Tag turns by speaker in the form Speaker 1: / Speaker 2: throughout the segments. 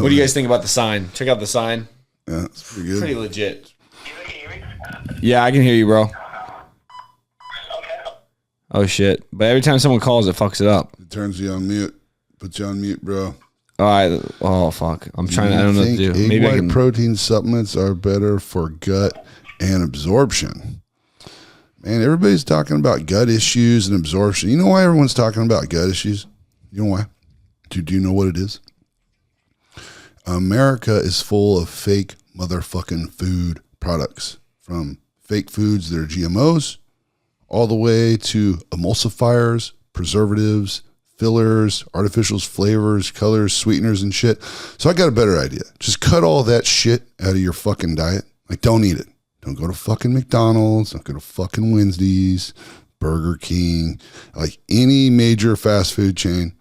Speaker 1: What do you guys think about the sign? Check out the sign.
Speaker 2: Yeah, it's pretty good.
Speaker 1: Pretty legit. Yeah, I can hear you, bro. Oh, shit. But every time someone calls, it fucks it up.
Speaker 2: It turns you on mute. Puts you on mute, bro.
Speaker 1: All right. Oh, fuck. I'm trying to, I don't know what to do.
Speaker 2: Maybe egg white protein supplements are better for gut and absorption. Man, everybody's talking about gut issues and absorption. You know why everyone's talking about gut issues? You know why? Do you know what it is? America is full of fake motherfucking food products. From fake foods that are GMOs all the way to emulsifiers, preservatives, fillers, artificial flavors, colors, sweeteners, and shit. So I got a better idea. Just cut all that shit out of your fucking diet. Like, don't eat it. Don't go to fucking McDonald's. Don't go to fucking Wednesday's, Burger King, like any major fast food chain.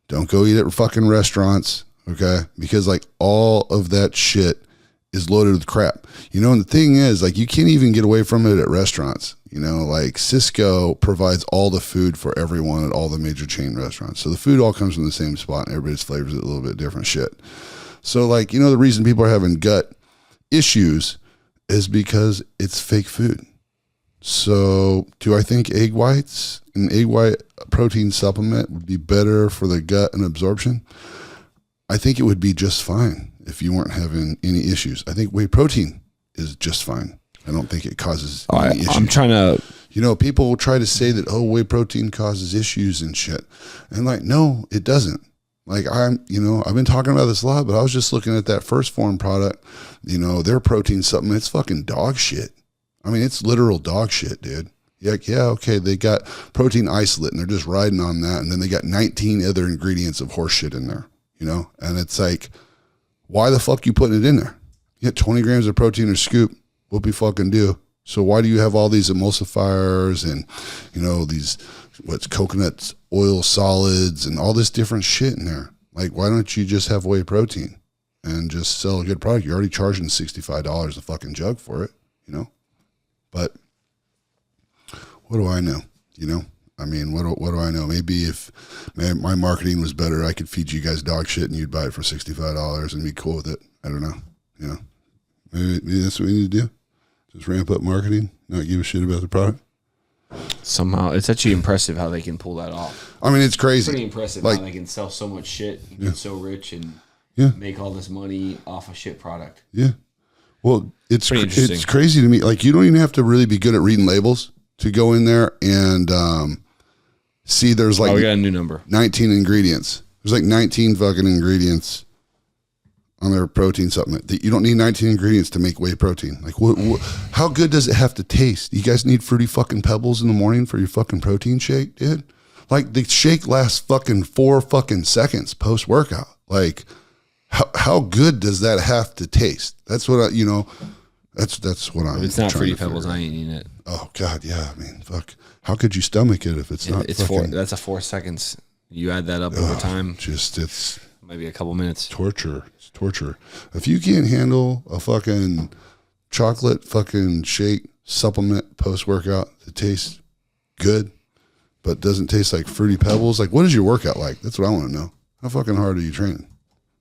Speaker 2: Don't go eat at fucking restaurants, okay? Because like all of that shit is loaded with crap. You know, and the thing is, like, you can't even get away from it at restaurants. You know, like Cisco provides all the food for everyone at all the major chain restaurants. So the food all comes from the same spot and everybody's flavors it a little bit different shit. So like, you know, the reason people are having gut issues is because it's fake food. So do I think egg whites, an egg white protein supplement would be better for the gut and absorption? I think it would be just fine if you weren't having any issues. I think whey protein is just fine. I don't think it causes any issues.
Speaker 1: I'm trying to...
Speaker 2: You know, people will try to say that, oh, whey protein causes issues and shit. And like, no, it doesn't. Like I've been talking about this a lot, but I was just looking at that First Form product, you know, their protein supplement, it's fucking dog shit. I mean, it's literal dog shit, dude. Yeah, okay, they got protein isolate and they're just riding on that. And then they got 19 other ingredients of horse shit in there, you know? And it's like, why the fuck you putting it in there? You get 20 grams of protein or scoop, whoopie fucking do. So why do you have all these emulsifiers and, you know, these, coconut oil solids and all this different shit in there? Like, why don't you just have whey protein and just sell a good product? You're already charging $65 a fucking jug for it, you know? But what do I know? You know, I mean, what do I know? Maybe if my marketing was better, I could feed you guys dog shit and you'd buy it for $65 and be cool with it. I don't know. You know, maybe that's what we need to do. Just ramp up marketing, not give a shit about the product.
Speaker 1: Somehow, it's actually impressive how they can pull that off.
Speaker 2: I mean, it's crazy.
Speaker 1: Pretty impressive how they can sell so much shit, get so rich, and make all this money off a shit product.
Speaker 2: Yeah. Well, it's crazy to me. Like, you don't even have to really be good at reading labels to go in there and see there's like...
Speaker 1: we got a new number.
Speaker 2: 19 ingredients. There's like 19 fucking ingredients on their protein supplement. You don't need 19 ingredients to make whey protein. Like, how good does it have to taste? You guys need Fruity fucking Pebbles in the morning for your fucking protein shake, dude? Like, the shake lasts fucking 4 fucking seconds post-workout. Like, how good does that have to taste? That's what that's what I'm
Speaker 1: If it's not Fruity Pebbles, I ain't eating it.
Speaker 2: Oh, God, yeah. I mean, fuck. How could you stomach it if it's not fucking...
Speaker 1: That's a 4 seconds. You add that up over time.
Speaker 2: It's...
Speaker 1: Maybe a couple minutes.
Speaker 2: Torture. It's torture. If you can't handle a fucking chocolate fucking shake supplement post-workout that tastes good, but doesn't taste like Fruity Pebbles, like, what is your workout like? That's what I want to know. How fucking hard are you training?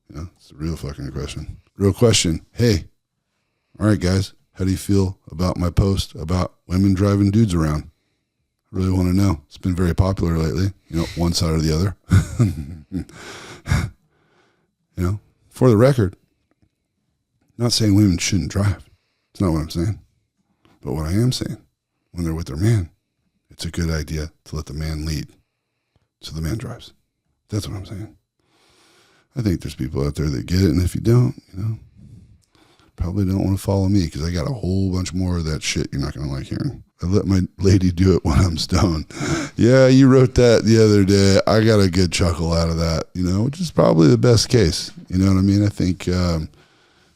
Speaker 2: You know, it's a real fucking question. Real question. Hey, all right, guys, how do you feel about my post about women driving dudes around? I really want to know. It's been very popular lately. You know, one side or the other. You know, for the record, not saying women shouldn't drive. It's not what I'm saying. But what I am saying, when they're with their man, it's a good idea to let the man lead so the man drives. That's what I'm saying. I think there's people out there that get it, and if you don't, you know, probably don't want to follow me because I got a whole bunch more of that shit you're not going to like hearing. I let my lady do it when I'm stoned. Yeah, you wrote that the other day. I got a good chuckle out of that, you know, which is probably the best case. You know what I mean? I think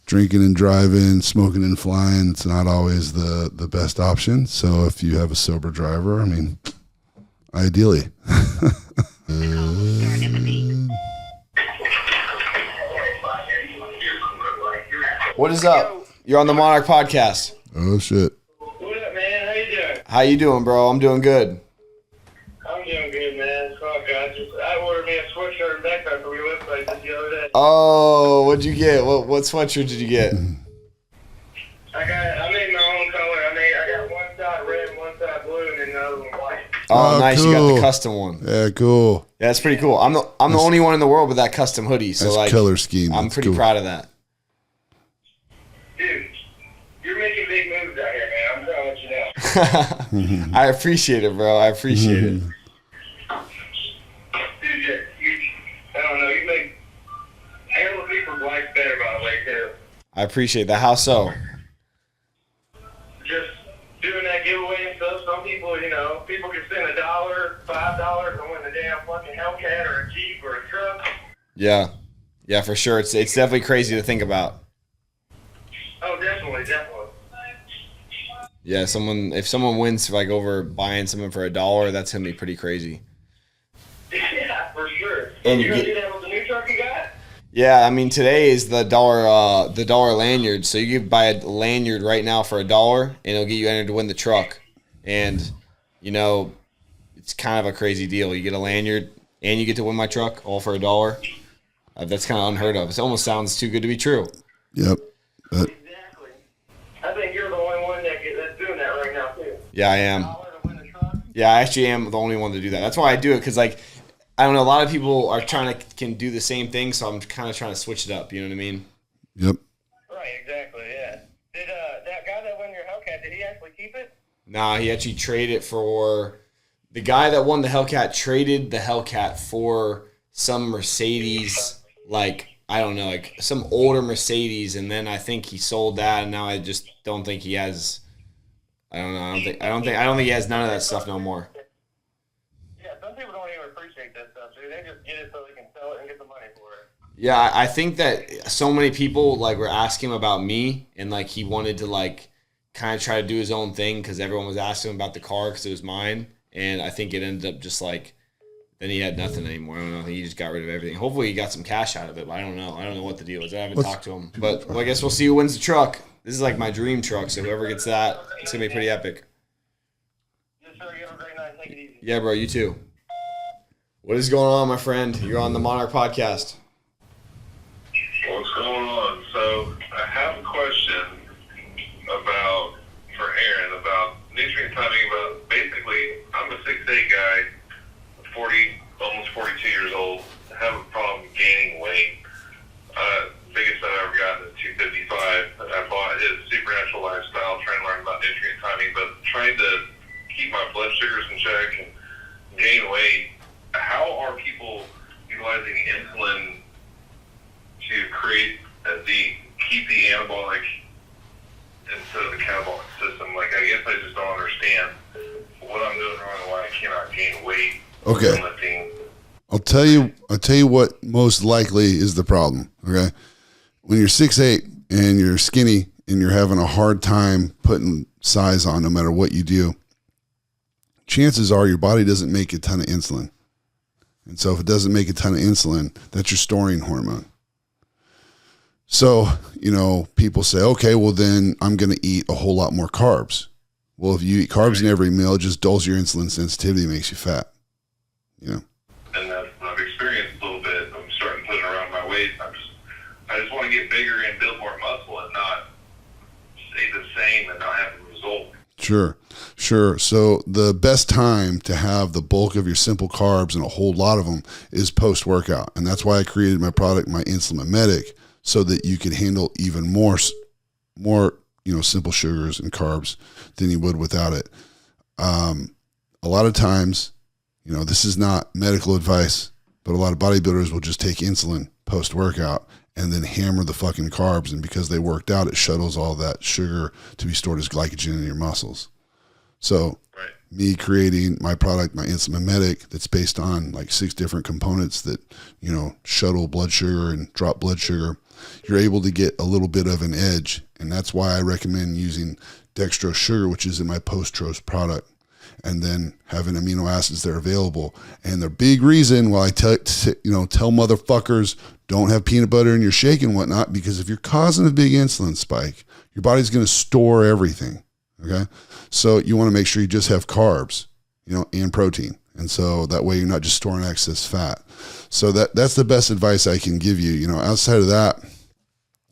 Speaker 2: drinking and driving, smoking and flying, it's not always the best option. So if you have a sober driver, I mean, ideally.
Speaker 1: What is up? You're on the Monarch Podcast.
Speaker 2: Oh, shit.
Speaker 3: What up, man? How you doing?
Speaker 1: How you doing, bro? I'm doing good.
Speaker 3: I'm doing good, man. Fuck, I ordered me a sweatshirt and backpack for your website just the other day.
Speaker 1: Oh, what'd you get? What sweatshirt did you get?
Speaker 3: I made my own color. I got one side red, one side blue, and then the other one white.
Speaker 1: Oh, nice!
Speaker 2: Cool.
Speaker 1: You got the custom one.
Speaker 2: Yeah, cool.
Speaker 1: Yeah, that's pretty cool. I'm the only one in the world with that custom hoodie. So
Speaker 2: That's
Speaker 1: like,
Speaker 2: color scheme.
Speaker 1: I'm
Speaker 2: That's
Speaker 1: pretty
Speaker 2: cool.
Speaker 1: proud of that.
Speaker 3: Dude, you're making big moves out here, man. I'm trying to let you know.
Speaker 1: I appreciate it, bro. I appreciate it.
Speaker 3: Dude, I don't know. You make hell of people's life better, by the way, too.
Speaker 1: I appreciate that. How so?
Speaker 3: Just doing that giveaway and stuff. Some people, people can spend $1, $5 and win the damn fucking Hellcat or a Jeep or a truck.
Speaker 1: Yeah, for sure. It's definitely crazy to think about.
Speaker 3: Oh, definitely.
Speaker 1: Yeah, if someone wins like over buying something for $1, that's gonna be pretty crazy.
Speaker 3: Yeah, for sure.
Speaker 1: And
Speaker 3: You
Speaker 1: you
Speaker 3: gonna
Speaker 1: get-
Speaker 3: do that with the new truck you got?
Speaker 1: Yeah, I mean today is the dollar lanyard. So you could buy a lanyard right now for $1, and it'll get you entered to win the truck. And it's kind of a crazy deal. You get a lanyard and you get to win my truck all for $1. That's kind of unheard of. It almost sounds too good to be true.
Speaker 2: Yep. But
Speaker 3: Exactly. I think you're the only one that's doing that right now, too.
Speaker 1: Yeah, I am.
Speaker 3: $1 to win the truck?
Speaker 1: Yeah, I actually am the only one to do that. That's why I do it, because like I don't know, a lot of people are can do the same thing, so I'm kind of trying to switch it up. You know what I mean?
Speaker 2: yep.
Speaker 3: Right, exactly, yeah. Did that guy that won your Hellcat, did he actually keep it?
Speaker 1: Nah, he actually traded it for the guy that won the Hellcat. Traded the Hellcat for some Mercedes, like I don't know, like some older Mercedes, and then I think he sold that, and now I just don't think he has. I don't know. I don't think he has none of that stuff no more.
Speaker 3: Yeah, some people don't even appreciate that stuff, dude. They just get it so they can sell it and get the money for it.
Speaker 1: Yeah, I think that so many people like were asking him about me, and like he wanted to like kind of try to do his own thing because everyone was asking him about the car because it was mine, and I think it ended up just like then he had nothing anymore. I don't know. He just got rid of everything. Hopefully he got some cash out of it, but I don't know. I don't know what the deal is. I haven't talked to him, but I guess we'll see who wins the truck. This is like my dream truck, so whoever gets that, it's gonna be pretty epic.
Speaker 3: Yes, sir. You have a great night. Take it easy.
Speaker 1: Yeah, bro. You too. What is going on, my friend? You're on the Monarch Podcast.
Speaker 4: What's going on? So I have a question for Aaron about nutrient timing. About basically, I'm a 6'8" guy, almost 42 years old. I have a problem gaining weight. Biggest I've ever gotten is 255. I bought his Supernatural Lifestyle, trying to learn about nutrient timing, but trying to keep my blood sugars in check and gain weight. How are people utilizing insulin to keep the anabolic instead of the catabolic system? Like, I guess I just don't understand what I'm doing wrong and why I cannot gain weight.
Speaker 2: Okay.
Speaker 4: from lifting.
Speaker 2: I'll tell you what most likely is the problem. Okay. When you're 6'8" and you're skinny and you're having a hard time putting size on no matter what you do, chances are your body doesn't make a ton of insulin. And so if it doesn't make a ton of insulin, that's your storing hormone. So, people say, okay, well then I'm going to eat a whole lot more carbs. Well, if you eat carbs in every meal, it just dulls your insulin sensitivity, makes you fat.
Speaker 4: And I've experienced a little bit. I'm starting to put it around my waist. I just want to get bigger and build more muscle and not stay the same and not have a result.
Speaker 2: Sure. So the best time to have the bulk of your simple carbs and a whole lot of them is post-workout. And that's why I created my product, my Insulin Mimetic, so that you can handle even more, simple sugars and carbs than you would without it. A lot of times, this is not medical advice, but a lot of bodybuilders will just take insulin post-workout and then hammer the fucking carbs. And because they worked out, it shuttles all that sugar to be stored as glycogen in your muscles. So me creating my product, my Insulin Mimetic, that's based on like 6 different components that, shuttle blood sugar and drop blood sugar, you're able to get a little bit of an edge. And that's why I recommend using dextrose sugar, which is in my post-trose product, and then having amino acids that are available. And the big reason why I tell motherfuckers don't have peanut butter in your shake and whatnot, because if you're causing a big insulin spike, your body's going to store everything. Okay. So you want to make sure you just have carbs, and protein. And so that way you're not just storing excess fat. So that's the best advice I can give you. You know, outside of that,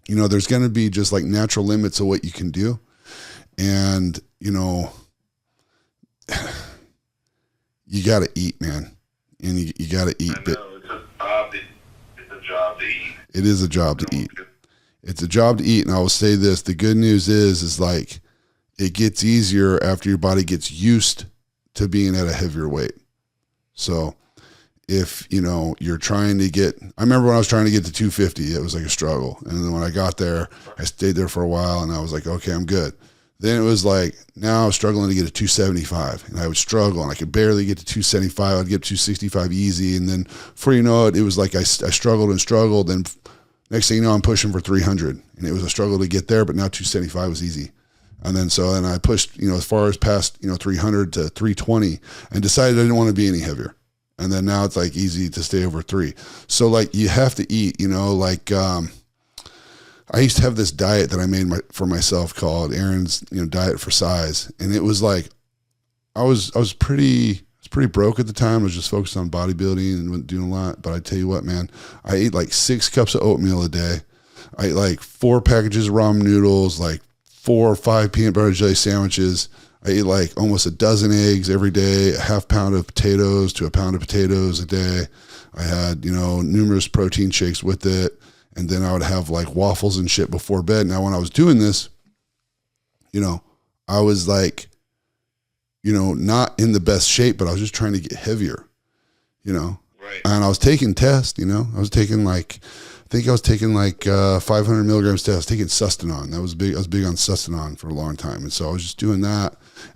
Speaker 2: you know, there's going to be just like natural limits of what you can do. And, you know, you got to eat, man. And you got to eat.
Speaker 4: I know, it's a job to eat.
Speaker 2: It is a job to eat. It's a job to eat. And I will say this, the good news is like, it gets easier after your body gets used to being at a heavier weight. So if, you know, you're trying to get, I remember when I was trying to get to 250, it was like a struggle. And then when I got there, I stayed there for a while and I was like, okay, I'm good. Then it was like, now I was struggling to get to 275 and I would struggle and I could barely get to 275. I'd get to 265 easy. And then before you know it, it was like I struggled and struggled. And next thing you know, I'm pushing for 300 and it was a struggle to get there, but now 275 was easy. And then then I pushed, you know, as far as past, you know, 300 to 320 and decided I didn't want to be any heavier. And then now it's like easy to stay over 3. So like you have to eat, you know, like I used to have this diet that I made for myself called Aaron's, you know, diet for size. And it was like, I was pretty broke at the time. I was just focused on bodybuilding and wasn't doing a lot. But I tell you what, man, I ate like 6 cups of oatmeal a day. I ate like 4 packages of ramen noodles, like 4 or 5 peanut butter jelly sandwiches. I ate like almost a dozen eggs every day, a half pound of potatoes to a pound of potatoes a day. I had, you know, numerous protein shakes with it. And then I would have like waffles and shit before bed. Now, when I was doing this, you know, I was like, you know, not in the best shape, but I was just trying to get heavier, you know.
Speaker 4: Right.
Speaker 2: And I was taking tests, you know. I was taking like 500 milligrams test. I was taking Sustanon. That was big. I was big on Sustanon for a long time. And so I was just doing that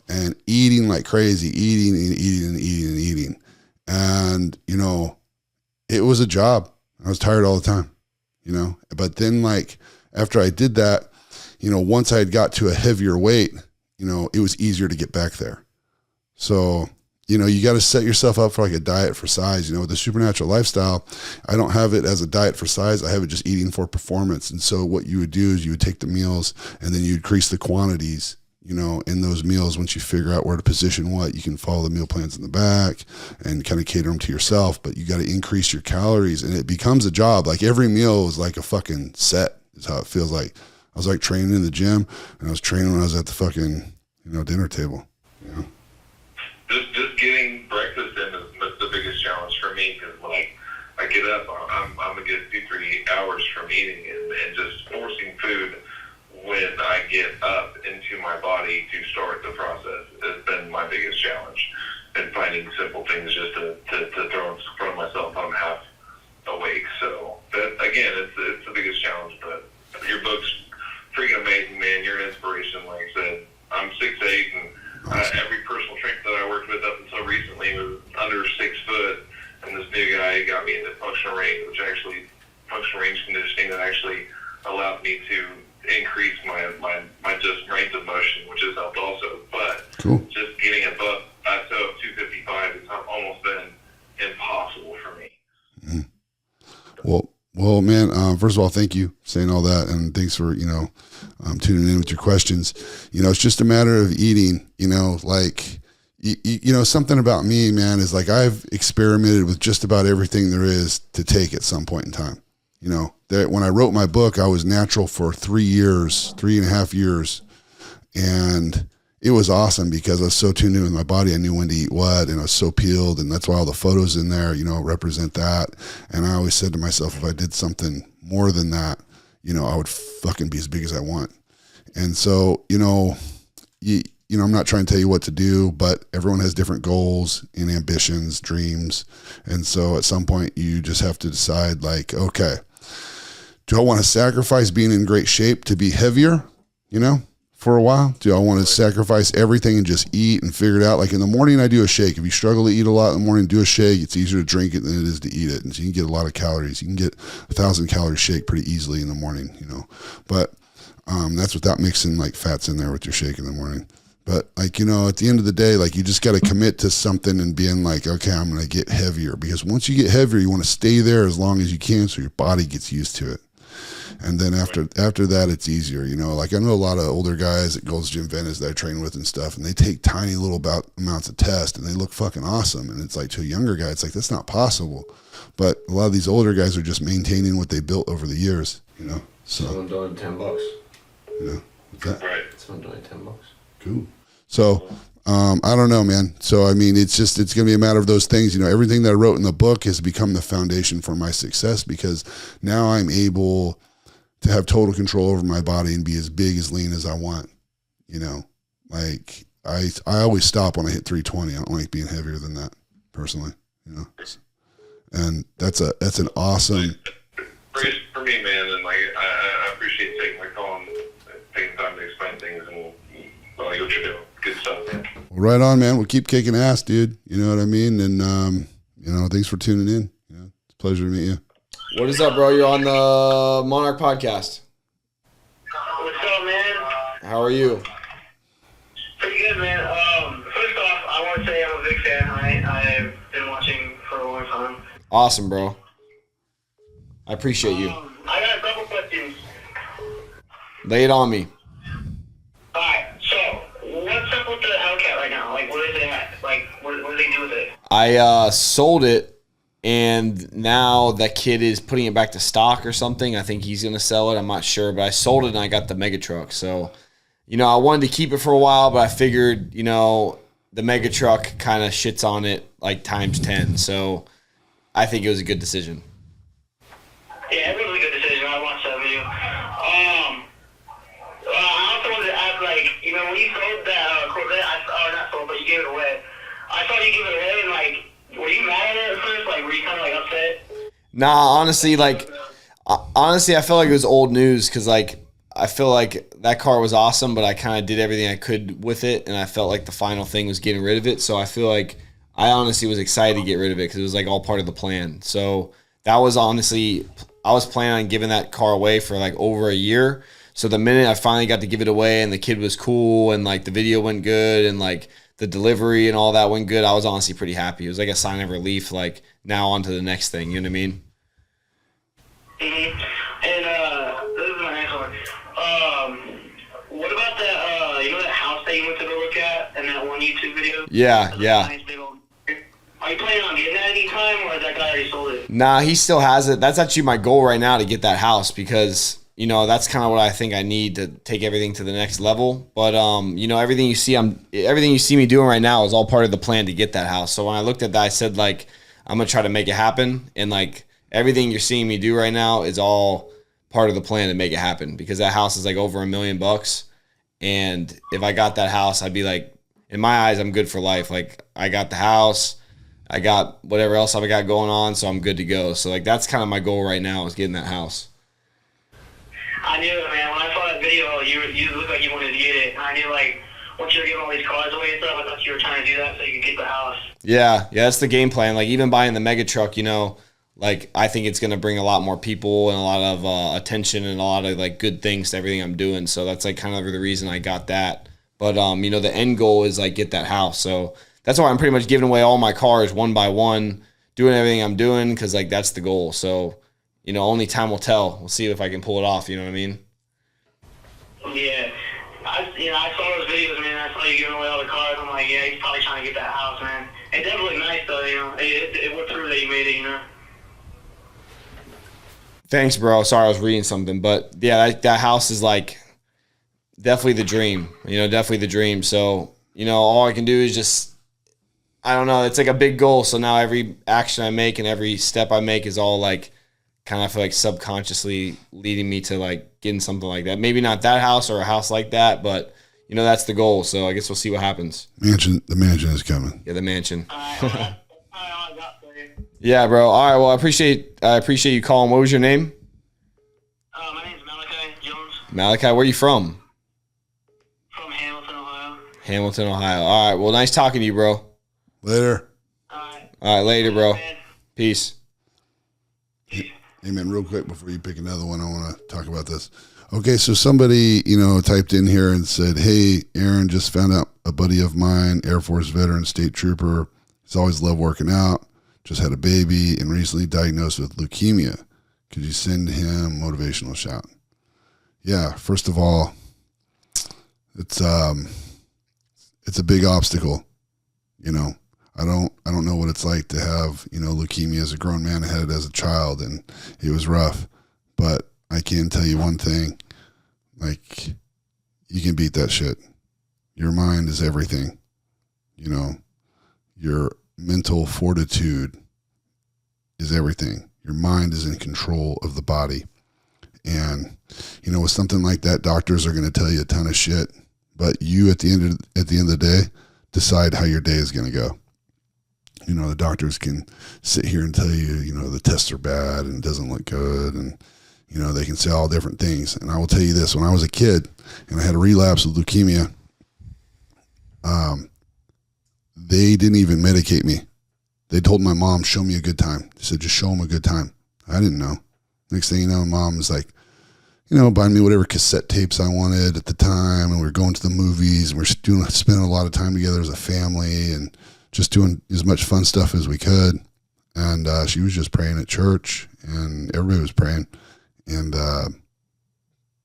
Speaker 2: and eating like crazy, eating. And, you know, it was a job. I was tired all the time, you know. But then like after I did that, you know, once I had got to a heavier weight, you know, it was easier to get back there. So, you know, you got to set yourself up for like a diet for size. You know, with the Supernatural Lifestyle, I don't have it as a diet for size. I have it just eating for performance. And so what you would do is you would take the meals and then you increase the quantities, you know, in those meals. Once you figure out where to position what, you can follow the meal plans in the back and kind of cater them to yourself. But you got to increase your calories and it becomes a job. Like every meal is like a fucking set is how it feels like. I was like training in the gym and I was training when I was at the fucking, you know, dinner table, you know.
Speaker 4: Just getting breakfast in is the biggest challenge for me because when I get up, I'm a good 2-3 hours from eating and just forcing food when I get up into my body to start the process has been my biggest challenge. And finding simple things just to throw myself when I'm half awake. So that again, it's the biggest challenge. But your book's freaking amazing, man. You're an inspiration. Like I said, I'm 6'8", and every personal trainer that I worked with up until recently was under 6 foot, and this new guy got me into functional range conditioning that actually allowed me to increase my just range of motion, which has helped also. But
Speaker 2: cool.
Speaker 4: Just getting above plateau of 255 has almost been impossible for me.
Speaker 2: Mm-hmm. Well, man, first of all, thank you for saying all that. And thanks for, you know, tuning in with your questions. You know, it's just a matter of eating, you know, like, you know, something about me, man, is like I've experimented with just about everything there is to take at some point in time. You know, that when I wrote my book, I was natural for 3.5 years. And it was awesome because I was so tuned in with my body. I knew when to eat what, and I was so peeled. And that's why all the photos in there, you know, represent that. And I always said to myself, if I did something more than that, you know, I would fucking be as big as I want. And so, you know, you know, I'm not trying to tell you what to do, but everyone has different goals and ambitions, dreams. And so at some point you just have to decide like, okay, do I want to sacrifice being in great shape to be heavier, you know, for a while? Do I want to sacrifice everything and just eat and figure it out? Like in the morning, I do a shake. If you struggle to eat a lot in the morning, do a shake. It's easier to drink it than it is to eat it. And so you can get a lot of calories. You can get 1,000 calorie shake pretty easily in the morning, you know, but that's without mixing like fats in there with your shake in the morning. But like, you know, at the end of the day, like you just got to commit to something and being like, okay, I'm going to get heavier, because once you get heavier, you want to stay there as long as you can so your body gets used to it. And then after that, it's easier, you know. Like I know a lot of older guys at Gold's Gym Venice that I train with and stuff, and they take tiny little amounts of test, and they look fucking awesome. And it's like to a younger guy, it's like that's not possible. But a lot of these older guys are just maintaining what they built over the years, you know. So
Speaker 1: Someone donated $10.
Speaker 2: you know, with that.
Speaker 4: Right.
Speaker 1: Someone donated $10.
Speaker 2: Cool. So, I don't know, man. So, I mean, it's going to be a matter of those things. You know, everything that I wrote in the book has become the foundation for my success because now I'm able to have total control over my body and be as big, as lean as I want. You know, like I always stop when I hit 320. I don't like being heavier than that personally, you know. And that's an awesome.
Speaker 4: For me, man, and like I appreciate you taking my call and taking time to explain things and well, like what you're doing. Good stuff, man.
Speaker 2: Well, right on, man. We'll keep kicking ass, dude. You know what I mean? And you know, thanks for tuning in. You know, it's a pleasure to meet you.
Speaker 1: What is up, bro? You're on the Monarch podcast.
Speaker 3: What's up, man?
Speaker 1: How are you?
Speaker 3: Pretty good, man. First off, I want to say I'm a big fan. I've been watching for a long time.
Speaker 1: Awesome, bro. I appreciate you.
Speaker 3: I got a couple questions.
Speaker 1: Lay it on me.
Speaker 3: Alright, so what's up with the Hellcat right now? Like, what is it at? Like, what do they do with it?
Speaker 1: I sold it, and now that kid is putting it back to stock or something. I think he's going to sell it. I'm not sure, but I sold it, and I got the Mega Truck. So, you know, I wanted to keep it for a while, but I figured, you know, the Mega Truck kind of shits on it like times 10. So I think it was a good decision.
Speaker 3: Yeah, it was a good decision. I watched that video. I also wanted to ask, like, you know, when you sold that Corvette, not sold, but you gave it away. I saw you give it away, and, like, were you mad at it at first? Like, were you kind of, like, upset?
Speaker 1: Nah, honestly, I felt like it was old news because, like, I feel like that car was awesome, but I kind of did everything I could with it, and I felt like the final thing was getting rid of it. So I feel like I honestly was excited to get rid of it because it was, like, all part of the plan. So that was honestly, I was planning on giving that car away for, like, over a year. So the minute I finally got to give it away and the kid was cool and, like, the video went good and, like, the delivery and all that went good, I was honestly pretty happy. It was like a sign of relief, like, now on to the next thing. You know what I mean?
Speaker 3: Mm-hmm. And this is my next one. What about that, you know that house that you went to go look at in that one YouTube video?
Speaker 1: Yeah.
Speaker 3: Nice big old... Are you planning on getting that anytime, or has that guy already sold it?
Speaker 1: Nah, he still has it. That's actually my goal right now, to get that house, because, you know, that's kind of what I think I need to take everything to the next level. But you know, everything you see me doing right now is all part of the plan to get that house. So when I looked at that, I said, like, I'm gonna try to make it happen, and, like, everything you're seeing me do right now is all part of the plan to make it happen, because that house is like over $1 million, and if I got that house, I'd be like, in my eyes, I'm good for life. Like, I got the house, I got whatever else I've got going on, so I'm good to go. So, like, that's kind of my goal right now, is getting that house.
Speaker 3: I knew it, man. When I saw that video, you looked like you wanted to get it. And I knew, like, once you were giving all these cars away and stuff, I thought you were trying to do that so you could get the house.
Speaker 1: Yeah, that's the game plan. Like, even buying the Mega Truck, you know, like, I think it's going to bring a lot more people and a lot of attention and a lot of, like, good things to everything I'm doing. So that's, like, kind of the reason I got that. But, you know, the end goal is, like, get that house. So that's why I'm pretty much giving away all my cars one by one, doing everything I'm doing, because, like, that's the goal. So, you know, only time will tell. We'll see if I can pull it off, you know what I mean?
Speaker 3: Yeah. I saw those videos, man. I saw you giving away all the cars. I'm like, yeah, he's probably trying to get that house, man. It does look nice, though, you know. It would prove that you made it, you know.
Speaker 1: Thanks, bro. Sorry, I was reading something. But, yeah, that house is, like, definitely the dream. You know, definitely the dream. So, you know, all I can do is just, I don't know, it's like a big goal. So now every action I make and every step I make is all, like, kind of feel like subconsciously leading me to, like, getting something like that. Maybe not that house or a house like that, but, you know, that's the goal. So I guess we'll see what happens.
Speaker 2: The mansion is coming.
Speaker 1: Yeah, the mansion.
Speaker 3: All right, I got for you.
Speaker 1: Yeah, bro. All right, well, I appreciate you calling. What was your name?
Speaker 3: My name's Malachi Jones.
Speaker 1: Malachi, where are you from?
Speaker 3: From Hamilton, Ohio.
Speaker 1: Hamilton, Ohio. All right, well, nice talking to you, bro.
Speaker 2: Later.
Speaker 3: All right.
Speaker 1: All right, later, bro.
Speaker 3: Man.
Speaker 1: Peace.
Speaker 2: Hey, man, real quick before you pick another one, I want to talk about this. Okay, so somebody, you know, typed in here and said, hey, Aaron, just found out a buddy of mine, Air Force veteran, state trooper. He's always loved working out, just had a baby, and recently diagnosed with leukemia. Could you send him a motivational shout? Yeah, first of all, it's a big obstacle. You know, I don't know what it's like to have, you know, leukemia as a grown man. I had it as a child, and it was rough. But I can tell you one thing, like, you can beat that shit. Your mind is everything. You know, your mental fortitude is everything. Your mind is in control of the body. And, you know, with something like that, doctors are going to tell you a ton of shit, but you at the end of the day, decide how your day is going to go. You know, the doctors can sit here and tell you, you know, the tests are bad and it doesn't look good. And, you know, they can say all different things. And I will tell you this, when I was a kid and I had a relapse with leukemia, they didn't even medicate me. They told my mom, show me a good time. They said, just show them a good time. I didn't know. Next thing you know, mom was like, you know, buying me whatever cassette tapes I wanted at the time. And we were going to the movies and we're spending a lot of time together as a family and just doing as much fun stuff as we could. And she was just praying at church and everybody was praying. And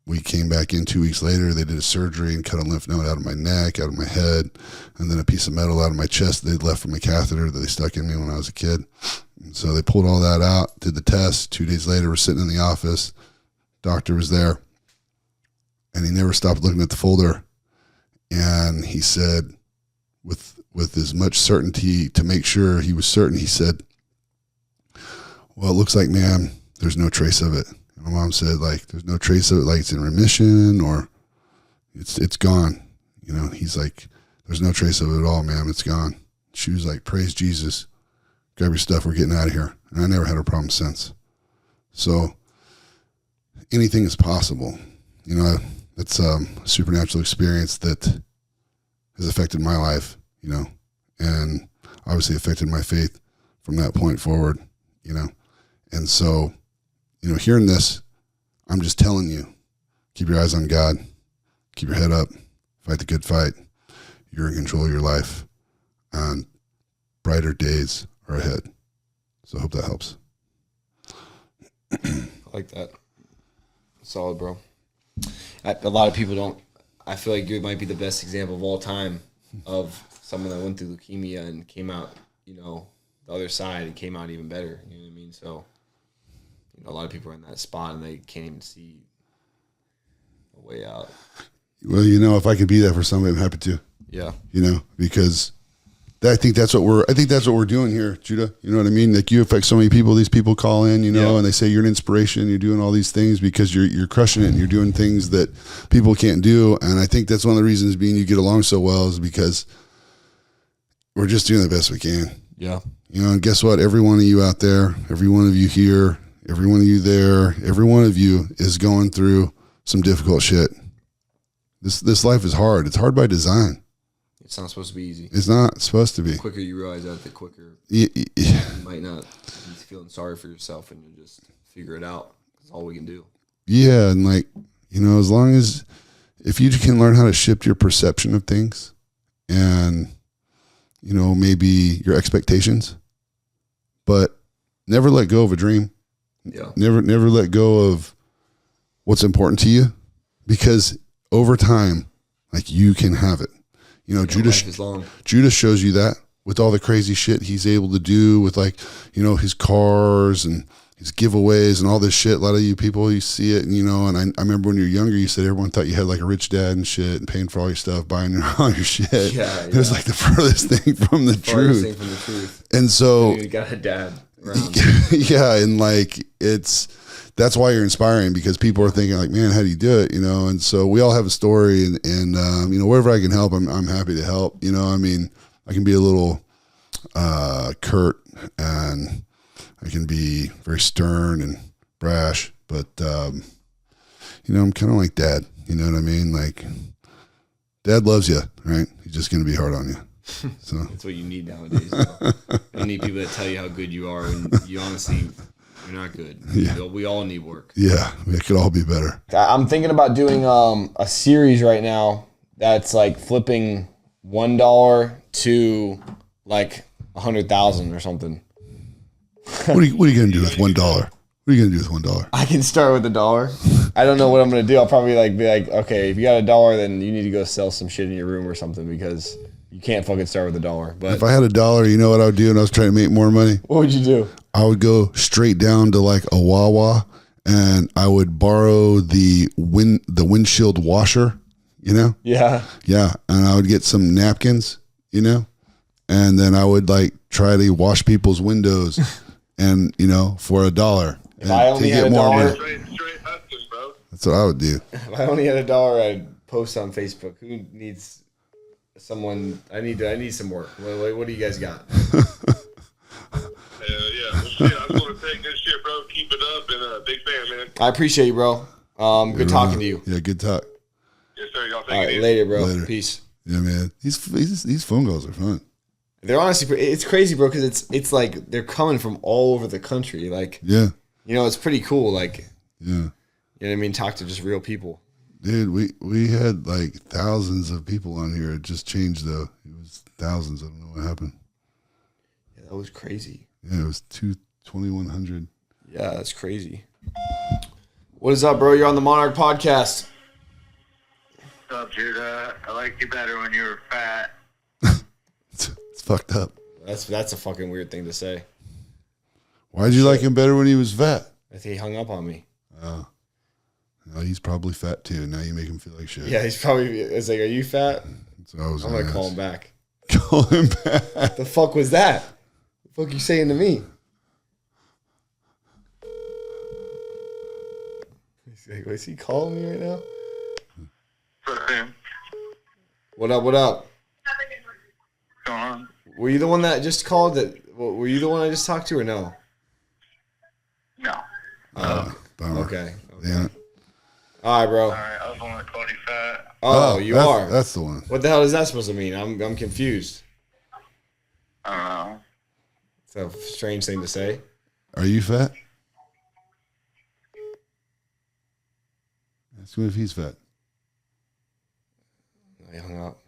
Speaker 2: we came back in 2 weeks later. They did a surgery and cut a lymph node out of my neck, out of my head, and then a piece of metal out of my chest they'd left from a catheter that they stuck in me when I was a kid. And so they pulled all that out, did the test. 2 days later, we're sitting in the office. Doctor was there, and he never stopped looking at the folder. And he said, with as much certainty to make sure he was certain, he said, well, it looks like, ma'am, there's no trace of it. My mom said, like, there's no trace of it, like it's in remission or it's gone. You know, he's like, there's no trace of it at all, ma'am. It's gone. She was like, praise Jesus. Grab your stuff. We're getting out of here. And I never had a problem since. So anything is possible. You know, it's a supernatural experience that has affected my life, you know, and obviously affected my faith from that point forward, you know. And so, you know, hearing this, I'm just telling you, keep your eyes on God, keep your head up, fight the good fight. You're in control of your life, and brighter days are ahead. So I hope that helps.
Speaker 1: I like that. Solid, bro. A lot of people don't. I feel like you might be the best example of all time of someone that went through leukemia and came out, you know, the other side and came out even better. You know what I mean? So, you know, a lot of people are in that spot and they can't even see a way out.
Speaker 2: Well, you know, if I could be that for somebody, I'm happy to.
Speaker 1: Yeah.
Speaker 2: You know, because I think that's what we're doing here, Judah. You know what I mean? Like, you affect so many people. These people call in, you know, and they say you're an inspiration. You're doing all these things because you're crushing it and you're doing things that people can't do. And I think that's one of the reasons being you get along so well is because we're just doing the best we can.
Speaker 1: Yeah.
Speaker 2: You know, and guess what? Every one of you out there, every one of you here, every one of you there, every one of you is going through some difficult shit. This life is hard. It's hard by design.
Speaker 1: It's not supposed to be easy.
Speaker 2: It's not supposed to be.
Speaker 1: The quicker you realize that, the quicker
Speaker 2: you
Speaker 1: might not be feeling sorry for yourself and you just figure it out. That's all we can do.
Speaker 2: Yeah, and like, you know, as long as if you can learn how to shift your perception of things and, you know, maybe your expectations, but never let go of a dream.
Speaker 1: Yeah.
Speaker 2: Never let go of what's important to you, because over time, like, you can have it. You know, Judah shows you that with all the crazy shit he's able to do with, like, you know, his cars and his giveaways and all this shit. A lot of you people, you see it, and, you know, and I remember when you were younger, you said everyone thought you had like a rich dad and shit and paying for all your stuff, buying all your shit.
Speaker 1: Yeah.
Speaker 2: It was like the furthest thing from the truth. And so
Speaker 1: you got a dad around.
Speaker 2: Yeah, and like, that's why you're inspiring, because people are thinking like, man, how do you do it? You know, and so we all have a story, and you know, wherever I can help, I'm happy to help. You know, I mean, I can be a little curt, and I can be very stern and brash, but you know, I'm kind of like Dad. You know what I mean? Like, Dad loves you, right? He's just going to be hard on you. So
Speaker 1: that's what you need nowadays. You need people that tell you how good you are, and you honestly, you're not good.
Speaker 2: Yeah.
Speaker 1: We all need work.
Speaker 2: Yeah, it could all be better.
Speaker 1: I'm thinking about doing a series right now that's like flipping $1 to like 100,000 or something.
Speaker 2: What are you going to do with $1? What are you gonna do with $1?
Speaker 1: I can start with $1. I don't know what I'm gonna do. I'll probably be like, okay, if you got $1, then you need to go sell some shit in your room or something because you can't fucking start with $1. But
Speaker 2: If I had $1, you know what I would do? And I was trying to make more money.
Speaker 1: what would you do?
Speaker 2: I would go straight down to like a Wawa, and I would borrow the windshield washer. You know?
Speaker 1: Yeah.
Speaker 2: Yeah, and I would get some napkins. You know, and then I would like try to wash people's windows, and for $1.
Speaker 1: If I only had $1,
Speaker 4: Straight hustling, bro.
Speaker 2: that's what I would do.
Speaker 1: if I only had $1, I'd post on Facebook. Who needs someone? I need some work. What do you guys got?
Speaker 4: Yeah. Well, shit, I just want to say good shit, bro. Keep it up, and big fan, man.
Speaker 1: I appreciate you, bro. Good talking to you.
Speaker 2: Yeah, good talk.
Speaker 4: Yes, sir. Y'all take
Speaker 1: All
Speaker 4: it
Speaker 1: right,
Speaker 4: easy.
Speaker 1: later, bro.
Speaker 2: Later.
Speaker 1: Peace.
Speaker 2: Yeah, man. These phone calls are fun.
Speaker 1: They're honestly, it's crazy, bro, because it's like they're coming from all over the country. Like,
Speaker 2: Yeah,
Speaker 1: it's pretty cool. Like,
Speaker 2: yeah.
Speaker 1: you know what I mean? Talk to just real people.
Speaker 2: Dude, we had like thousands of people on here. It just changed though. It was thousands. I don't know what happened.
Speaker 1: Yeah, that was crazy.
Speaker 2: Yeah, it was 2,100.
Speaker 1: Yeah, that's crazy. What is up, bro? You're on the Monarch Podcast.
Speaker 3: What's up, dude? I liked you better when you were fat.
Speaker 2: It's fucked up.
Speaker 1: That's a fucking weird thing to say.
Speaker 2: Why'd you like him better when he was fat?
Speaker 1: I think he hung up on me.
Speaker 2: Oh, he's probably fat too. Now you make him feel like shit.
Speaker 1: Yeah, he's probably. It's like, are you fat?
Speaker 2: So I was
Speaker 1: I'm gonna call him back.
Speaker 2: Call him back.
Speaker 1: The fuck was that? The fuck you saying to me? He's like, is he calling me right now? What up? What up?
Speaker 3: What's going on?
Speaker 1: Were you the one that just called? Were you the one I just talked to, or no?
Speaker 3: No.
Speaker 2: Bummer.
Speaker 1: Okay.
Speaker 2: Yeah.
Speaker 1: All right, bro.
Speaker 3: All right, I was the one that called you fat.
Speaker 1: Oh, you are.
Speaker 2: That's the one.
Speaker 1: What the hell is that supposed to mean? I'm confused.
Speaker 3: I don't know.
Speaker 1: It's a strange thing to say.
Speaker 2: Are you fat? Ask him if he's fat.
Speaker 1: I hung up.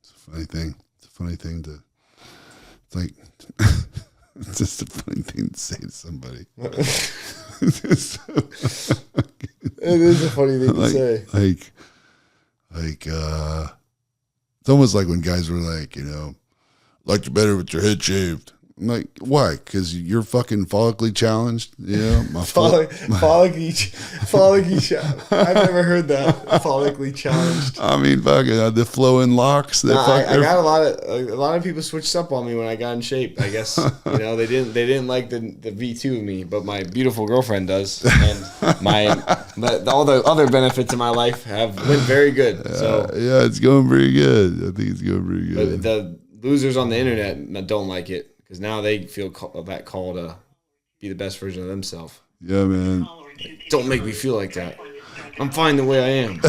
Speaker 2: It's a funny thing. It's a funny thing to. It's like. It's just a funny thing to say to somebody. It's just so-
Speaker 1: It is a funny thing to
Speaker 2: like,
Speaker 1: say.
Speaker 2: It's almost like when guys were like, like you better with your head shaved. I'm like, why? Because you're fucking follically challenged. My
Speaker 1: Follically challenged. I've never heard that. Follically challenged.
Speaker 2: I mean, fucking the flowing locks.
Speaker 1: I got a lot of people switched up on me when I got in shape. I guess they didn't like the V2 of me, but my beautiful girlfriend does, and all the other benefits in my life have went very good. So
Speaker 2: yeah, it's going pretty good. I think it's going pretty
Speaker 1: but
Speaker 2: good.
Speaker 1: the losers on the internet don't like it because now they feel that call to be the best version of themselves.
Speaker 2: Yeah, man.
Speaker 1: Don't make me feel like that. I'm fine the way I am.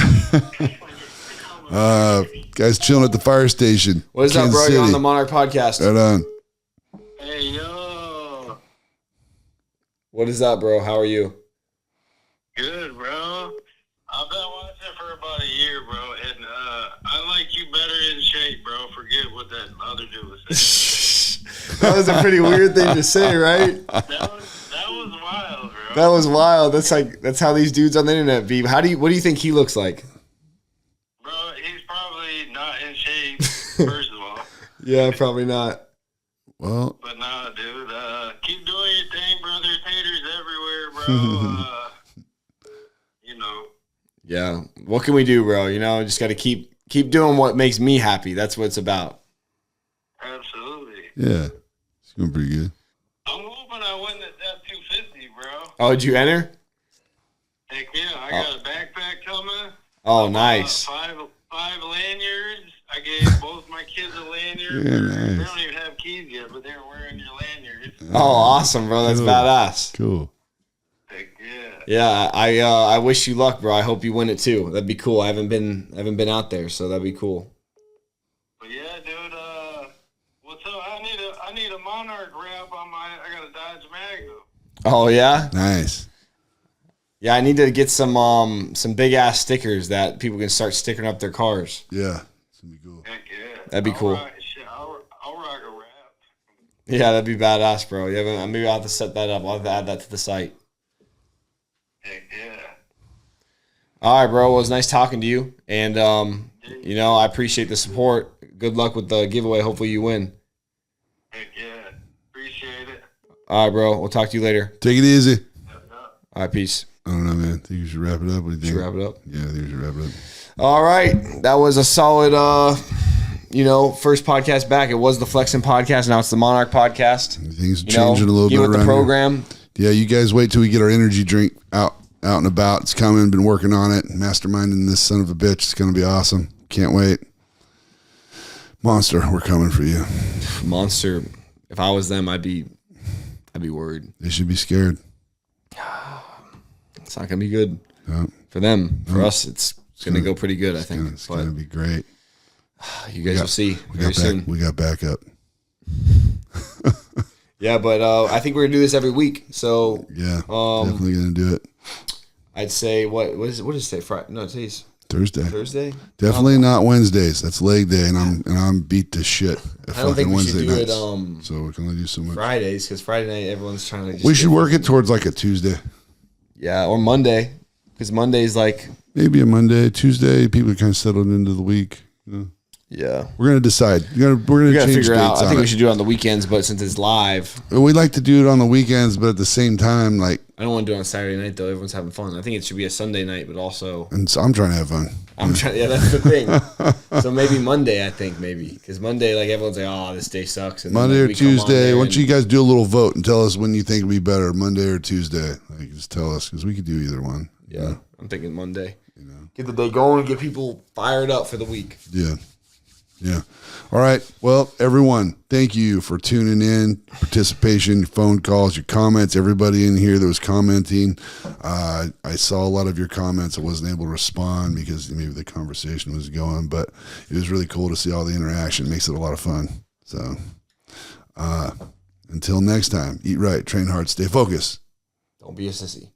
Speaker 2: Guys chilling at the fire station.
Speaker 1: What is up,
Speaker 2: Kansas
Speaker 1: bro? You're on
Speaker 2: City.
Speaker 1: the Monarch Podcast.
Speaker 2: Right on.
Speaker 3: Hey, yo.
Speaker 1: What is up, bro? How are you?
Speaker 3: Good, bro. I've been watching for about a year, bro, and I like you better in shape, bro. Forget what that other dude was saying.
Speaker 1: That was a pretty weird thing to say, right?
Speaker 3: That was wild, bro.
Speaker 1: That was wild. That's how these dudes on the internet be. What do you think he looks like?
Speaker 3: Bro, he's probably not in shape, first of all.
Speaker 1: Yeah, probably not.
Speaker 2: Well,
Speaker 3: But nah, dude, keep doing your thing, bro. There's haters everywhere, bro.
Speaker 1: Yeah. What can we do, bro? Just got to keep doing what makes me happy. That's what it's about.
Speaker 3: Absolutely.
Speaker 2: yeah. It's going pretty good.
Speaker 3: I'm hoping I win the F-250, bro.
Speaker 1: Oh, did you enter?
Speaker 3: Heck yeah, I got a backpack coming.
Speaker 1: Oh, nice.
Speaker 3: Five lanyards. I gave both my kids a lanyard.
Speaker 2: Yeah,
Speaker 3: They
Speaker 2: nice.
Speaker 3: don't even have keys yet, but they're wearing your lanyards.
Speaker 1: Oh, awesome, bro. That's
Speaker 2: Cool.
Speaker 1: badass.
Speaker 2: Cool.
Speaker 3: Heck yeah.
Speaker 1: Yeah, I wish you luck, bro. I hope you win it too. That'd be cool. I haven't been out there, so that'd be cool.
Speaker 3: But yeah, dude, what's up? I need a Monarch wrap on I got a Dodge Magnum.
Speaker 1: Oh yeah?
Speaker 2: Nice.
Speaker 1: Yeah, I need to get some big ass stickers that people can start sticking up their cars.
Speaker 2: Yeah. It's going to be cool.
Speaker 3: Heck yeah.
Speaker 1: That'd be cool.
Speaker 3: I'll rock a wrap.
Speaker 1: Yeah, that'd be badass, bro. Yeah, maybe I'll have to set that up. I'll have to add that to the site.
Speaker 4: Heck yeah.
Speaker 1: All right, bro. Well, it was nice talking to you. And, I appreciate the support. Good luck with the giveaway. Hopefully you win.
Speaker 4: Heck yeah. Appreciate it.
Speaker 1: All right, bro. We'll talk to you later.
Speaker 2: Take it easy.
Speaker 1: All right, peace.
Speaker 2: I don't know, man. Think you should wrap it up. What do you think?
Speaker 1: Should we wrap it up?
Speaker 2: Yeah, I think we should wrap it up.
Speaker 1: All right. That was a solid, first podcast back. It was the Flexing podcast. Now it's the Monarch podcast.
Speaker 2: Things are changing a little bit
Speaker 1: with
Speaker 2: around
Speaker 1: the program.
Speaker 2: Here. Yeah, you guys wait till we get our energy drink out and about. It's coming. Been working on it. Masterminding this son of a bitch. It's going to be awesome. Can't wait. Monster, we're coming for you.
Speaker 1: Monster. If I was them, I'd be worried.
Speaker 2: They should be scared.
Speaker 1: It's not going to be good
Speaker 2: No,
Speaker 1: for them. For us, it's going to go pretty good, I think.
Speaker 2: it's going to be great.
Speaker 1: You guys will see very soon.
Speaker 2: We got backup.
Speaker 1: Yeah, but I think we're going to do this every week. So
Speaker 2: Yeah, definitely going to do it.
Speaker 1: I'd say, what is today? Friday? No, today's
Speaker 2: Thursday.
Speaker 1: Thursday.
Speaker 2: Definitely not Wednesdays. That's leg day, and I'm beat to shit. At
Speaker 1: I don't think
Speaker 2: fucking
Speaker 1: we should
Speaker 2: Wednesday
Speaker 1: do it
Speaker 2: nights. So we can only do so much.
Speaker 1: Fridays, because Friday night everyone's trying to just
Speaker 2: We should work it towards like a Tuesday.
Speaker 1: Yeah, or Monday, because Monday's like,
Speaker 2: Maybe a Monday, Tuesday. People are kind of settled into the week. You know?
Speaker 1: yeah.
Speaker 2: We're gonna decide. We're gonna
Speaker 1: We got to
Speaker 2: change
Speaker 1: figure it out.
Speaker 2: dates
Speaker 1: I
Speaker 2: on
Speaker 1: think we
Speaker 2: it.
Speaker 1: should do it on the weekends, but since it's live,
Speaker 2: We like to do it on the weekends, but at the same time, like,
Speaker 1: I don't want to do it on Saturday night, though. Everyone's having fun. I think it should be a Sunday night, but also,
Speaker 2: and so I'm trying to have fun.
Speaker 1: I'm trying, yeah, that's the thing. So maybe Monday, I think, because Monday, like, everyone's like, oh, this day sucks. And then,
Speaker 2: Monday
Speaker 1: like,
Speaker 2: or
Speaker 1: we come on
Speaker 2: Tuesday.
Speaker 1: there
Speaker 2: Why don't
Speaker 1: and-
Speaker 2: you guys do a little vote and tell us when you think would be better, Monday or Tuesday? Like, just tell us because we could do either one.
Speaker 1: Yeah, I'm thinking Monday. Get the day going, get people fired up for the week.
Speaker 2: Yeah. Yeah. All right. Well, everyone, thank you for tuning in, participation, your phone calls, your comments, everybody in here that was commenting. I saw a lot of your comments. I wasn't able to respond because maybe the conversation was going, but it was really cool to see all the interaction. It makes it a lot of fun. So until next time, eat right, train hard, stay focused.
Speaker 1: Don't be a sissy.